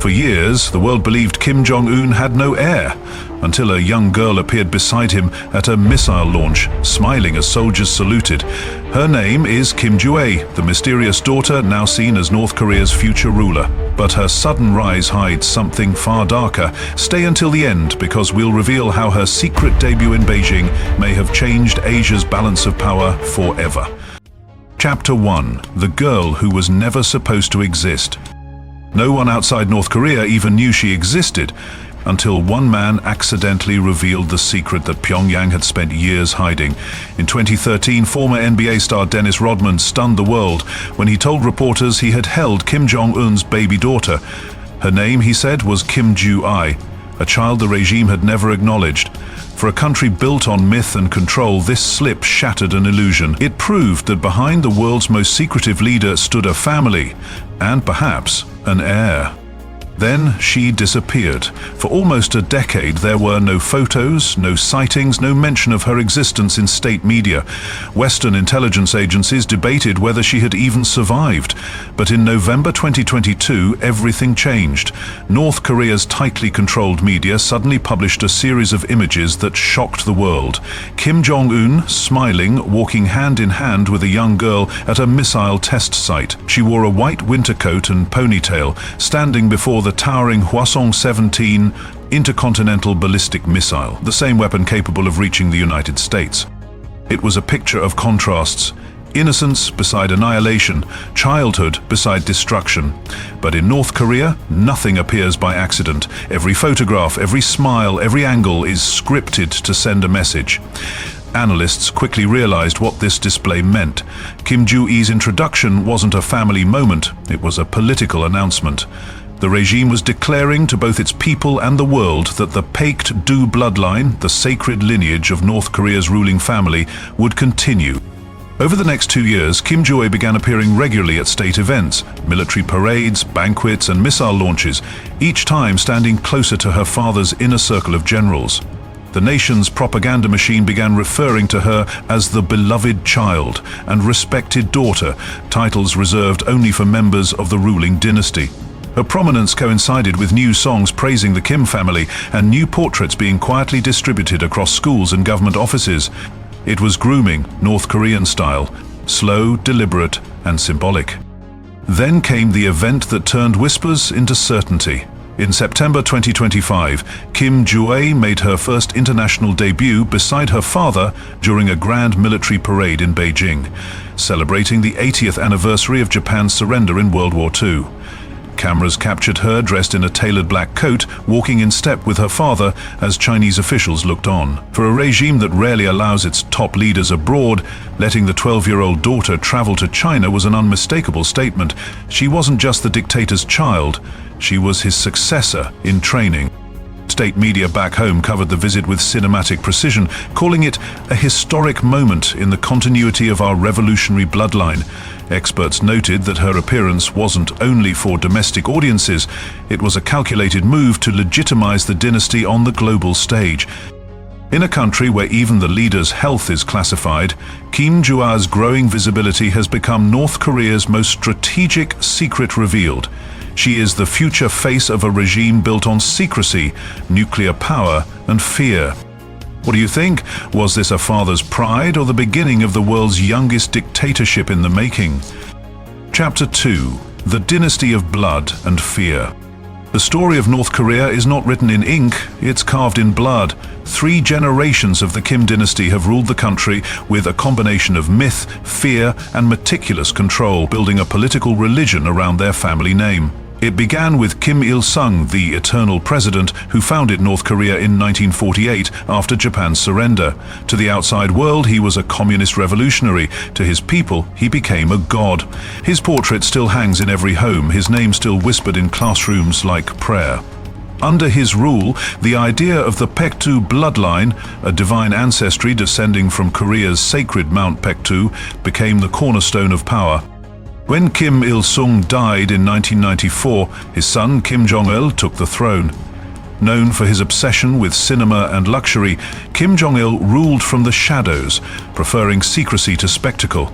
For years, the world believed Kim Jong-un had no heir, until a young girl appeared beside him at a missile launch, smiling as soldiers saluted. Her name is Kim Joo-ae, the mysterious daughter now seen as North Korea's future ruler. But her sudden rise hides something far darker. Stay until the end, because we'll reveal how her secret debut in Beijing may have changed Asia's balance of power forever. Chapter 1. The girl who was never supposed to exist. No one outside North Korea even knew she existed, until one man accidentally revealed the secret that Pyongyang had spent years hiding. In 2013, former NBA star Dennis Rodman stunned the world when he told reporters he had held Kim Jong-un's baby daughter. Her name, he said, was Kim Joo-ae, a child the regime had never acknowledged. For a country built on myth and control, this slip shattered an illusion. It proved that behind the world's most secretive leader stood a family, and perhaps an heir. Then she disappeared. For almost a decade, there were no photos, no sightings, no mention of her existence in state media. Western intelligence agencies debated whether she had even survived. But in November 2022, everything changed. North Korea's tightly controlled media suddenly published a series of images that shocked the world. Kim Jong-un, smiling, walking hand in hand with a young girl at a missile test site. She wore a white winter coat and ponytail, standing before the towering Hwasong-17 intercontinental ballistic missile, the same weapon capable of reaching the United States. It was a picture of contrasts: innocence beside annihilation, childhood beside destruction. But in North Korea, nothing appears by accident. Every photograph, every smile, every angle is scripted to send a message. Analysts quickly realized what this display meant. Kim Joo-ae's introduction wasn't a family moment, it was a political announcement. The regime was declaring to both its people and the world that the Paektu bloodline, the sacred lineage of North Korea's ruling family, would continue. Over the next 2 years, Kim Joo-ae began appearing regularly at state events, military parades, banquets, and missile launches, each time standing closer to her father's inner circle of generals. The nation's propaganda machine began referring to her as the beloved child and respected daughter, titles reserved only for members of the ruling dynasty. Her prominence coincided with new songs praising the Kim family and new portraits being quietly distributed across schools and government offices. It was grooming, North Korean style, slow, deliberate, and symbolic. Then came the event that turned whispers into certainty. In September 2025, Kim Joo-ae made her first international debut beside her father during a grand military parade in Beijing, celebrating the 80th anniversary of Japan's surrender in World War II. Cameras captured her dressed in a tailored black coat, walking in step with her father as Chinese officials looked on. For a regime that rarely allows its top leaders abroad, letting the 12-year-old daughter travel to China was an unmistakable statement. She wasn't just the dictator's child, she was his successor in training. State media back home covered the visit with cinematic precision, calling it a historic moment in the continuity of our revolutionary bloodline. Experts noted that her appearance wasn't only for domestic audiences, it was a calculated move to legitimize the dynasty on the global stage. In a country where even the leader's health is classified, Kim Joo-ae's growing visibility has become North Korea's most strategic secret revealed. She is the future face of a regime built on secrecy, nuclear power, and fear. What do you think? Was this a father's pride or the beginning of the world's youngest dictatorship in the making? Chapter 2. The Dynasty of Blood and Fear. The story of North Korea is not written in ink, it's carved in blood. 3 generations of the Kim dynasty have ruled the country with a combination of myth, fear, and meticulous control, building a political religion around their family name. It began with Kim Il-sung, the eternal president who founded North Korea in 1948 after Japan's surrender. To the outside world, he was a communist revolutionary. To his people, he became a god. His portrait still hangs in every home, his name still whispered in classrooms like prayer. Under his rule, the idea of the Paektu bloodline, a divine ancestry descending from Korea's sacred Mount Paektu, became the cornerstone of power. When Kim Il-sung died in 1994, his son Kim Jong-il took the throne. Known for his obsession with cinema and luxury, Kim Jong-il ruled from the shadows, preferring secrecy to spectacle.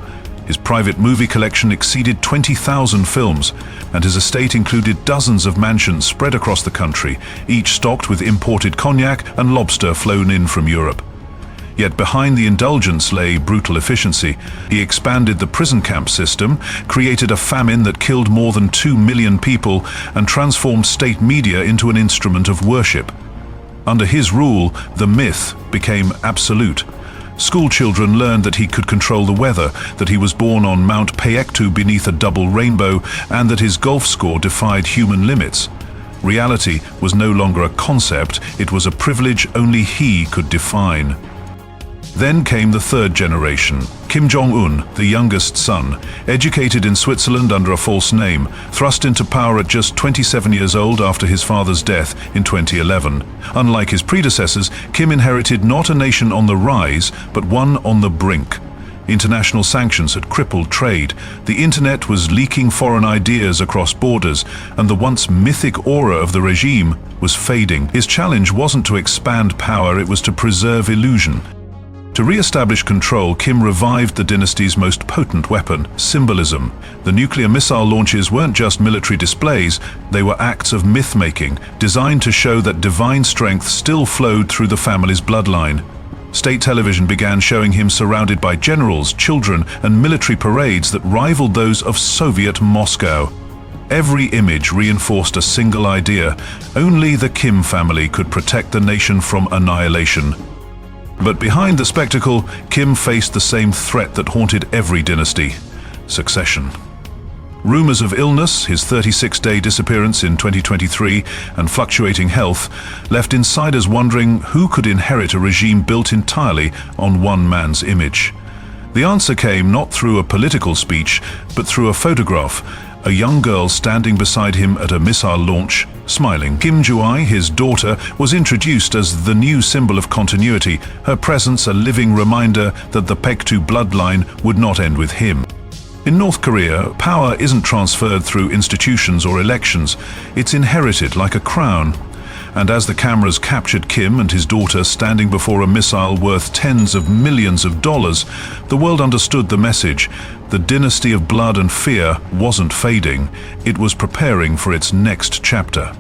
His private movie collection exceeded 20,000 films, and his estate included dozens of mansions spread across the country, each stocked with imported cognac and lobster flown in from Europe. Yet behind the indulgence lay brutal efficiency. He expanded the prison camp system, created a famine that killed more than 2 million people, and transformed state media into an instrument of worship. Under his rule, the myth became absolute. School children learned that he could control the weather, that he was born on Mount Paektu beneath a double rainbow, and that his golf score defied human limits. Reality was no longer a concept, it was a privilege only he could define. Then came the third generation, Kim Jong-un, the youngest son, educated in Switzerland under a false name, thrust into power at just 27 years old after his father's death in 2011. Unlike his predecessors, Kim inherited not a nation on the rise, but one on the brink. International sanctions had crippled trade, the internet was leaking foreign ideas across borders, and the once mythic aura of the regime was fading. His challenge wasn't to expand power, it was to preserve illusion. To re-establish control, Kim revived the dynasty's most potent weapon, symbolism. The nuclear missile launches weren't just military displays, they were acts of myth-making, designed to show that divine strength still flowed through the family's bloodline. State television began showing him surrounded by generals, children, and military parades that rivaled those of Soviet Moscow. Every image reinforced a single idea: only the Kim family could protect the nation from annihilation. But behind the spectacle, Kim faced the same threat that haunted every dynasty: succession. Rumors of illness, his 36-day disappearance in 2023, and fluctuating health left insiders wondering who could inherit a regime built entirely on one man's image. The answer came not through a political speech, but through a photograph: a young girl standing beside him at a missile launch, smiling. Kim Ju-ae, his daughter, was introduced as the new symbol of continuity, her presence a living reminder that the Paektu bloodline would not end with him. In North Korea, power isn't transferred through institutions or elections, it's inherited like a crown. And as the cameras captured Kim and his daughter standing before a missile worth tens of millions of dollars, the world understood the message. The dynasty of blood and fear wasn't fading, it was preparing for its next chapter.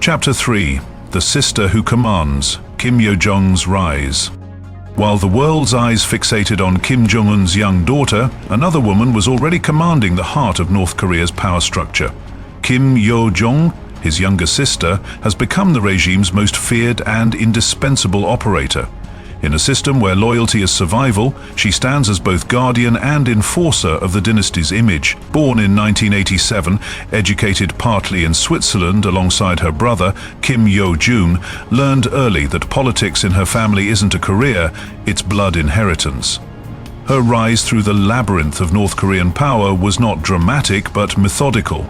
Chapter 3: The Sister Who Commands, Kim Yo-jong's Rise. While the world's eyes fixated on Kim Jong-un's young daughter, another woman was already commanding the heart of North Korea's power structure. Kim Yo-jong, his younger sister, has become the regime's most feared and indispensable operator. In a system where loyalty is survival, she stands as both guardian and enforcer of the dynasty's image. Born in 1987, educated partly in Switzerland alongside her brother, Kim Yo-jong learned early that politics in her family isn't a career, it's blood inheritance. Her rise through the labyrinth of North Korean power was not dramatic but methodical.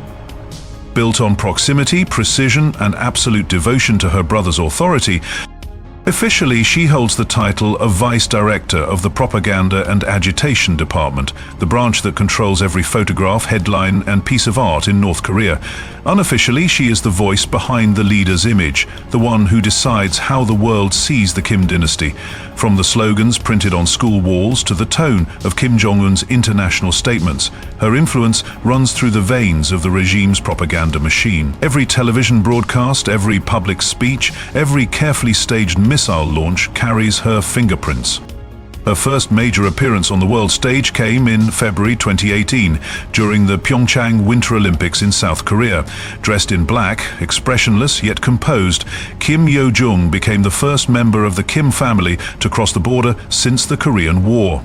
Built on proximity, precision, and absolute devotion to her brother's authority, officially she holds the title of Vice Director of the Propaganda and Agitation Department, the branch that controls every photograph, headline, and piece of art in North Korea. Unofficially, she is the voice behind the leader's image, the one who decides how the world sees the Kim dynasty, from the slogans printed on school walls to the tone of Kim Jong-un's international statements. Her influence runs through the veins of the regime's propaganda machine. Every television broadcast, every public speech, every carefully staged missile launch carries her fingerprints. Her first major appearance on the world stage came in February 2018, during the Pyongyang Winter Olympics in South Korea. Dressed in black, expressionless yet composed, Kim Yo-jong became the first member of the Kim family to cross the border since the Korean War.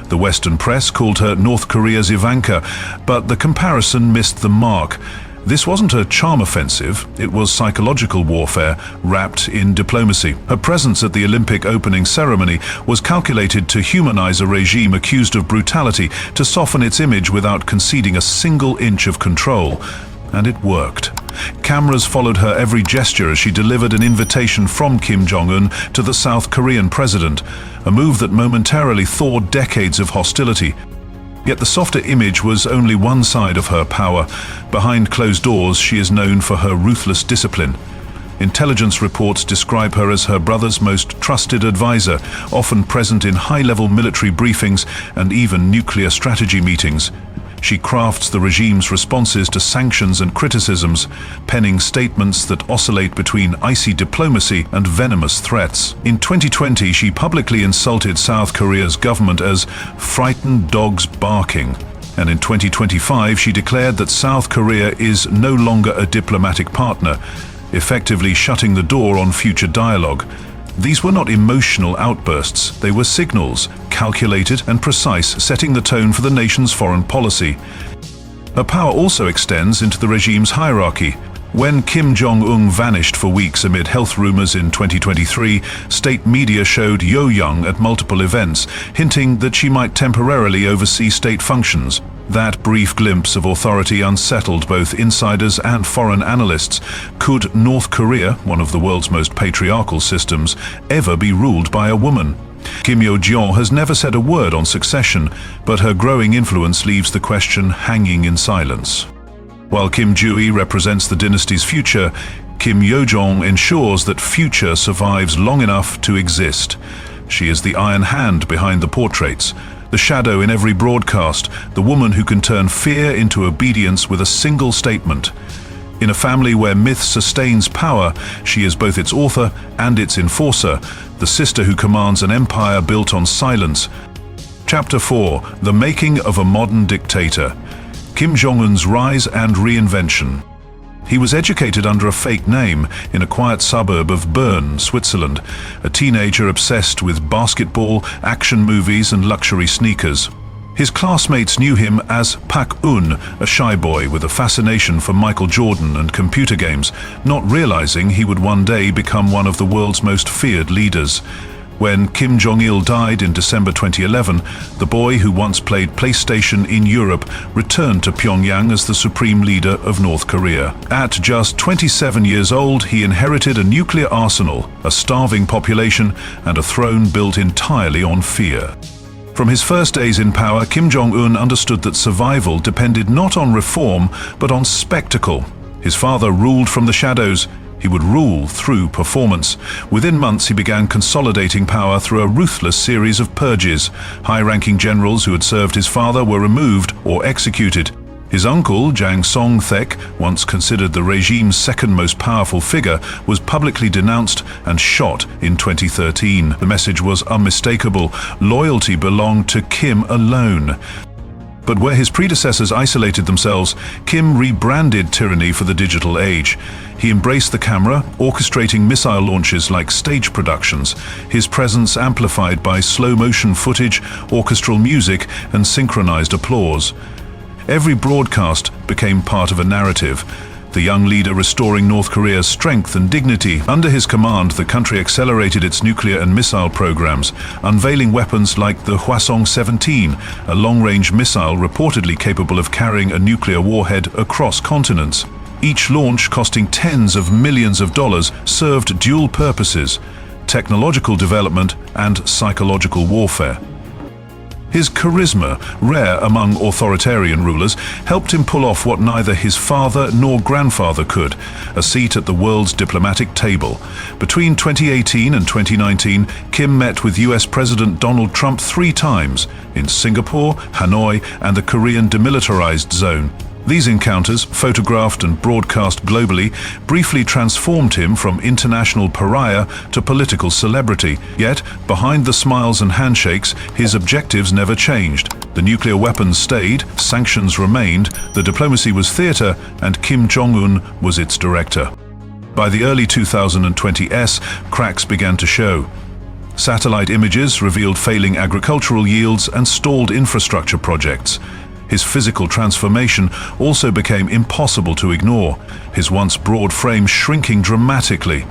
The Western press called her North Korea's Ivanka, but the comparison missed the mark. This wasn't a charm offensive, it was psychological warfare wrapped in diplomacy. Her presence at the Olympic opening ceremony was calculated to humanize a regime accused of brutality, to soften its image without conceding a single inch of control. And it worked. Cameras followed her every gesture as she delivered an invitation from Kim Jong-un to the South Korean president, a move that momentarily thawed decades of hostility. Yet the softer image was only one side of her power. Behind closed doors, she is known for her ruthless discipline. Intelligence reports describe her as her brother's most trusted advisor, often present in high-level military briefings and even nuclear strategy meetings. She crafts the regime's responses to sanctions and criticisms, penning statements that oscillate between icy diplomacy and venomous threats. In 2020, she publicly insulted South Korea's government as frightened dogs barking. And in 2025, she declared that South Korea is no longer a diplomatic partner, effectively shutting the door on future dialogue. These were not emotional outbursts, they were signals, calculated and precise, setting the tone for the nation's foreign policy. Her power also extends into the regime's hierarchy. When Kim Jong-un vanished for weeks amid health rumors in 2023, state media showed Yo-jong at multiple events, hinting that she might temporarily oversee state functions. That brief glimpse of authority unsettled both insiders and foreign analysts. Could North Korea, one of the world's most patriarchal systems, ever be ruled by a woman? Kim Yo-jong has never said a word on succession, but her growing influence leaves the question hanging in silence. While Kim Joo-hee represents the dynasty's future, Kim Yo-jong ensures that future survives long enough to exist. She is the iron hand behind the portraits, the shadow in every broadcast, the woman who can turn fear into obedience with a single statement. In a family where myth sustains power, she is both its author and its enforcer, the sister who commands an empire built on silence. Chapter 4: The Making of a Modern Dictator. Kim Jong-un's Rise and Reinvention. He was educated under a fake name in a quiet suburb of Bern, Switzerland, a teenager obsessed with basketball, action movies and luxury sneakers. His classmates knew him as Pak-un, a shy boy with a fascination for Michael Jordan and computer games, not realizing he would one day become one of the world's most feared leaders. When Kim Jong-il died in December 2011, the boy who once played PlayStation in Europe returned to Pyongyang as the supreme leader of North Korea. At just 27 years old, he inherited a nuclear arsenal, a starving population, and a throne built entirely on fear. From his first days in power, Kim Jong-un understood that survival depended not on reform, but on spectacle. His father ruled from the shadows. He would rule through performance. Within months, he began consolidating power through a ruthless series of purges. High-ranking generals who had served his father were removed or executed. His uncle, Jang Song-thaek, once considered the regime's second most powerful figure, was publicly denounced and shot in 2013. The message was unmistakable. Loyalty belonged to Kim alone. But where his predecessors isolated themselves, Kim rebranded tyranny for the digital age. He embraced the camera, orchestrating missile launches like stage productions, his presence amplified by slow-motion footage, orchestral music, and synchronized applause. Every broadcast became part of a narrative, the young leader restoring North Korea's strength and dignity. Under his command, the country accelerated its nuclear and missile programs, unveiling weapons like the Hwasong-17, a long-range missile reportedly capable of carrying a nuclear warhead across continents. Each launch, costing tens of millions of dollars, served dual purposes: technological development and psychological warfare. His charisma, rare among authoritarian rulers, helped him pull off what neither his father nor grandfather could: a seat at the world's diplomatic table. Between 2018 and 2019, Kim met with US President Donald Trump 3 times, in Singapore, Hanoi, and the Korean Demilitarized Zone. These encounters, photographed and broadcast globally, briefly transformed him from international pariah to political celebrity. Yet, behind the smiles and handshakes, his objectives never changed. The nuclear weapons stayed, sanctions remained, the diplomacy was theater, and Kim Jong-un was its director. By the early 2020s, cracks began to show. Satellite images revealed failing agricultural yields and stalled infrastructure projects. His physical transformation also became impossible to ignore, his once broad frame shrinking dramatically.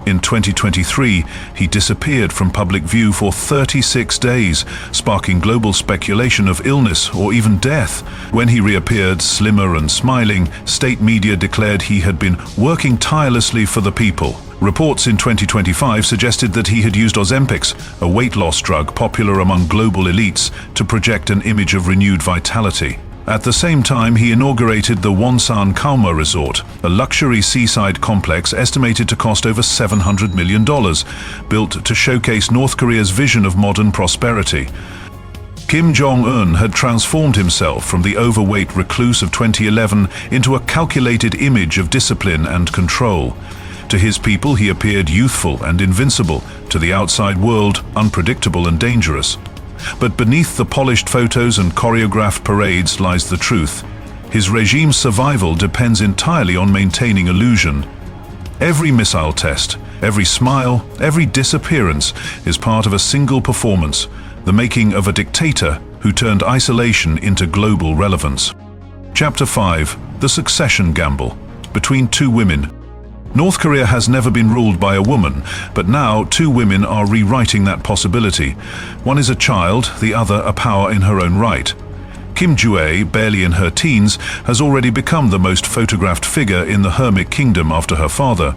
In 2023, he disappeared from public view for 36 days, sparking global speculation of illness or even death. When he reappeared, slimmer and smiling, state media declared he had been working tirelessly for the people. Reports in 2025 suggested that he had used Ozempic, a weight loss drug popular among global elites, to project an image of renewed vitality. At the same time, he inaugurated the Wonsan Kauma Resort, a luxury seaside complex estimated to cost over $700 million, built to showcase North Korea's vision of modern prosperity. Kim Jong-un had transformed himself from the overweight recluse of 2011 into a calculated image of discipline and control. To his people, he appeared youthful and invincible, to the outside world, unpredictable and dangerous. But beneath the polished photos and choreographed parades lies the truth. His regime's survival depends entirely on maintaining illusion. Every missile test, every smile, every disappearance is part of a single performance, the making of a dictator who turned isolation into global relevance. Chapter 5. The Succession Gamble. Between two women. North Korea has never been ruled by a woman, but now two women are rewriting that possibility. One is a child, the other a power in her own right. Kim Jue, barely in her teens, has already become the most photographed figure in the Hermit Kingdom after her father.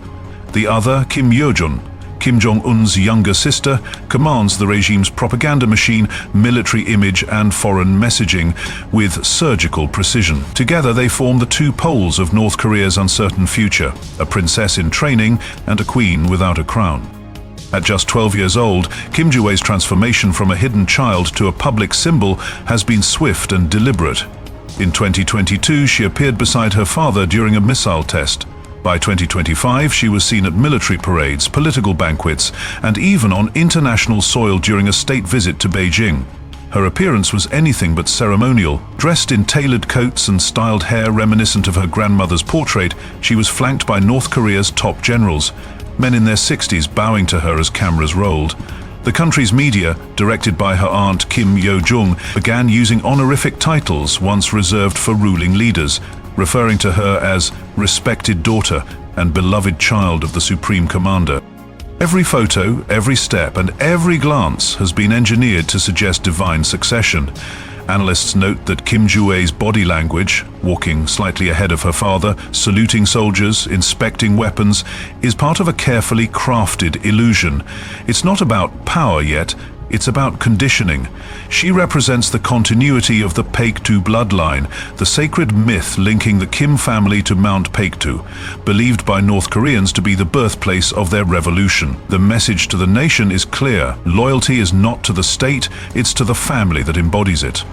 The other, Kim Yo-jong, Kim Jong-un's younger sister, commands the regime's propaganda machine, military image and foreign messaging with surgical precision. Together they form the two poles of North Korea's uncertain future, a princess in training and a queen without a crown. At just 12 years old, Kim Jue's transformation from a hidden child to a public symbol has been swift and deliberate. In 2022, she appeared beside her father during a missile test. By 2025, she was seen at military parades, political banquets, and even on international soil during a state visit to Beijing. Her appearance was anything but ceremonial. Dressed in tailored coats and styled hair reminiscent of her grandmother's portrait, she was flanked by North Korea's top generals, men in their 60s bowing to her as cameras rolled. The country's media, directed by her aunt Kim Yo-jong, began using honorific titles once reserved for ruling leaders, referring to her as respected daughter and beloved child of the Supreme Commander. Every photo, every step, and every glance has been engineered to suggest divine succession. Analysts note that Kim Jue's body language, walking slightly ahead of her father, saluting soldiers, inspecting weapons, is part of a carefully crafted illusion. It's not about power yet, it's about conditioning. She represents the continuity of the Paektu bloodline, the sacred myth linking the Kim family to Mount Paektu, believed by North Koreans to be the birthplace of their revolution. The message to the nation is clear. Loyalty is not to the state, it's to the family that embodies it.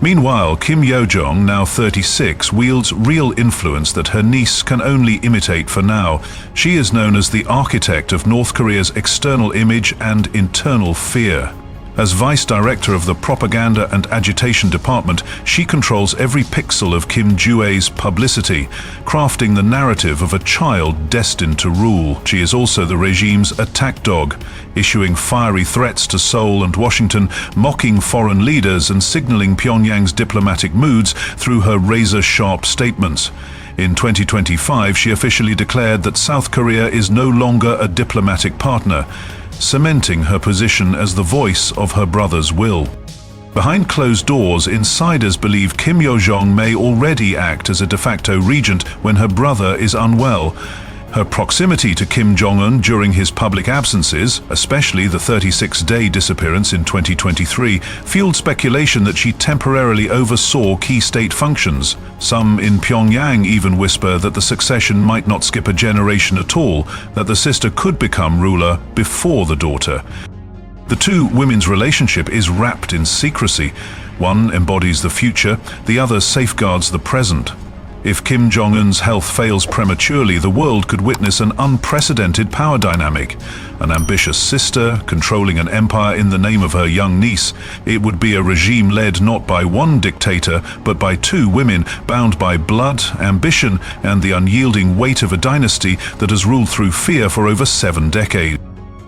Meanwhile, Kim Yo-jong, now 36, wields real influence that her niece can only imitate for now. She is known as the architect of North Korea's external image and internal fear. As vice director of the propaganda and agitation department, she controls every pixel of Kim Jue's publicity, crafting the narrative of a child destined to rule. She is also the regime's attack dog, issuing fiery threats to Seoul and Washington, mocking foreign leaders and signaling Pyongyang's diplomatic moods through her razor-sharp statements. In 2025, she officially declared that South Korea is no longer a diplomatic partner, cementing her position as the voice of her brother's will. Behind closed doors, insiders believe Kim Yo-jong may already act as a de facto regent when her brother is unwell. Her proximity to Kim Jong-un during his public absences, especially the 36-day disappearance in 2023, fueled speculation that she temporarily oversaw key state functions. Some in Pyongyang even whisper that the succession might not skip a generation at all, that the sister could become ruler before the daughter. The two women's relationship is wrapped in secrecy. One embodies the future, the other safeguards the present. If Kim Jong-un's health fails prematurely, the world could witness an unprecedented power dynamic. An ambitious sister controlling an empire in the name of her young niece. It would be a regime led not by one dictator, but by two women bound by blood, ambition, and the unyielding weight of a dynasty that has ruled through fear for over 7 decades.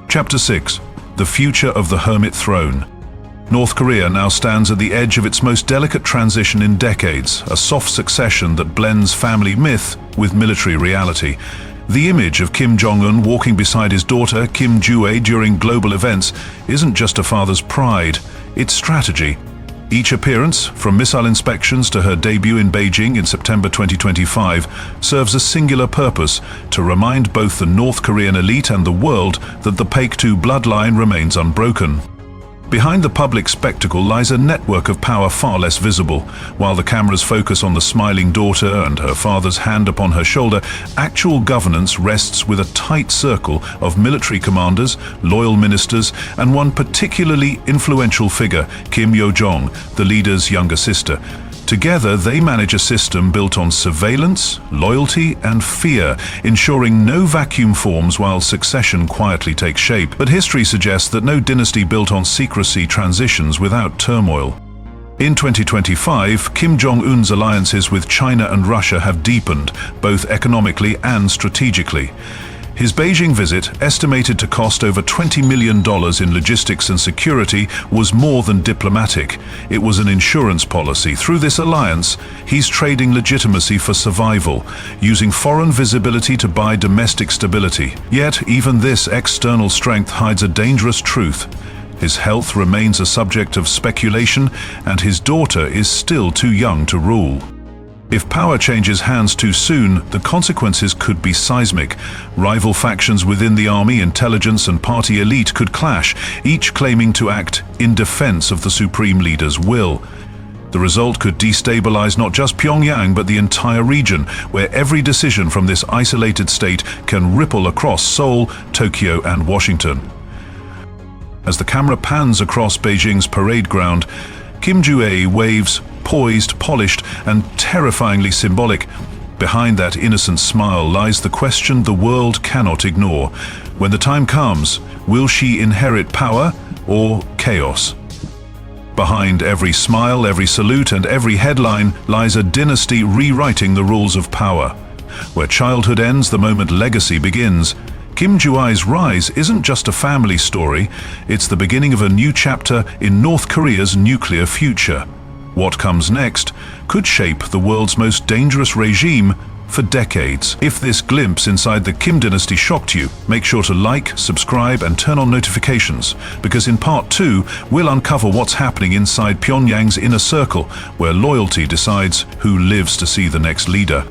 Chapter 6. The Future of the Hermit Throne. North Korea now stands at the edge of its most delicate transition in decades, a soft succession that blends family myth with military reality. The image of Kim Jong-un walking beside his daughter, Kim Jue, during global events isn't just a father's pride, it's strategy. Each appearance, from missile inspections to her debut in Beijing in September 2025, serves a singular purpose: to remind both the North Korean elite and the world that the Paektu bloodline remains unbroken. Behind the public spectacle lies a network of power far less visible. While the cameras focus on the smiling daughter and her father's hand upon her shoulder, actual governance rests with a tight circle of military commanders, loyal ministers, and one particularly influential figure, Kim Yo-jong, the leader's younger sister. Together, they manage a system built on surveillance, loyalty, and fear, ensuring no vacuum forms while succession quietly takes shape. But history suggests that no dynasty built on secrecy transitions without turmoil. In 2025, Kim Jong-un's alliances with China and Russia have deepened, both economically and strategically. His Beijing visit, estimated to cost over $20 million in logistics and security, was more than diplomatic. It was an insurance policy. Through this alliance, he's trading legitimacy for survival, using foreign visibility to buy domestic stability. Yet, even this external strength hides a dangerous truth. His health remains a subject of speculation, and his daughter is still too young to rule. If power changes hands too soon, the consequences could be seismic. Rival factions within the army, intelligence, and party elite could clash, each claiming to act in defense of the supreme leader's will. The result could destabilize not just Pyongyang, but the entire region, where every decision from this isolated state can ripple across Seoul, Tokyo, and Washington. As the camera pans across Beijing's parade ground, Kim Yo-jong waves, poised, polished, and terrifyingly symbolic. Behind that innocent smile lies the question the world cannot ignore. When the time comes, will she inherit power or chaos? Behind every smile, every salute, and every headline lies a dynasty rewriting the rules of power. Where childhood ends, the moment legacy begins. Kim Yo-jong's rise isn't just a family story, it's the beginning of a new chapter in North Korea's nuclear future. What comes next could shape the world's most dangerous regime for decades. If this glimpse inside the Kim dynasty shocked you, make sure to like, subscribe, and turn on notifications, because in part 2, we'll uncover what's happening inside Pyongyang's inner circle, where loyalty decides who lives to see the next leader.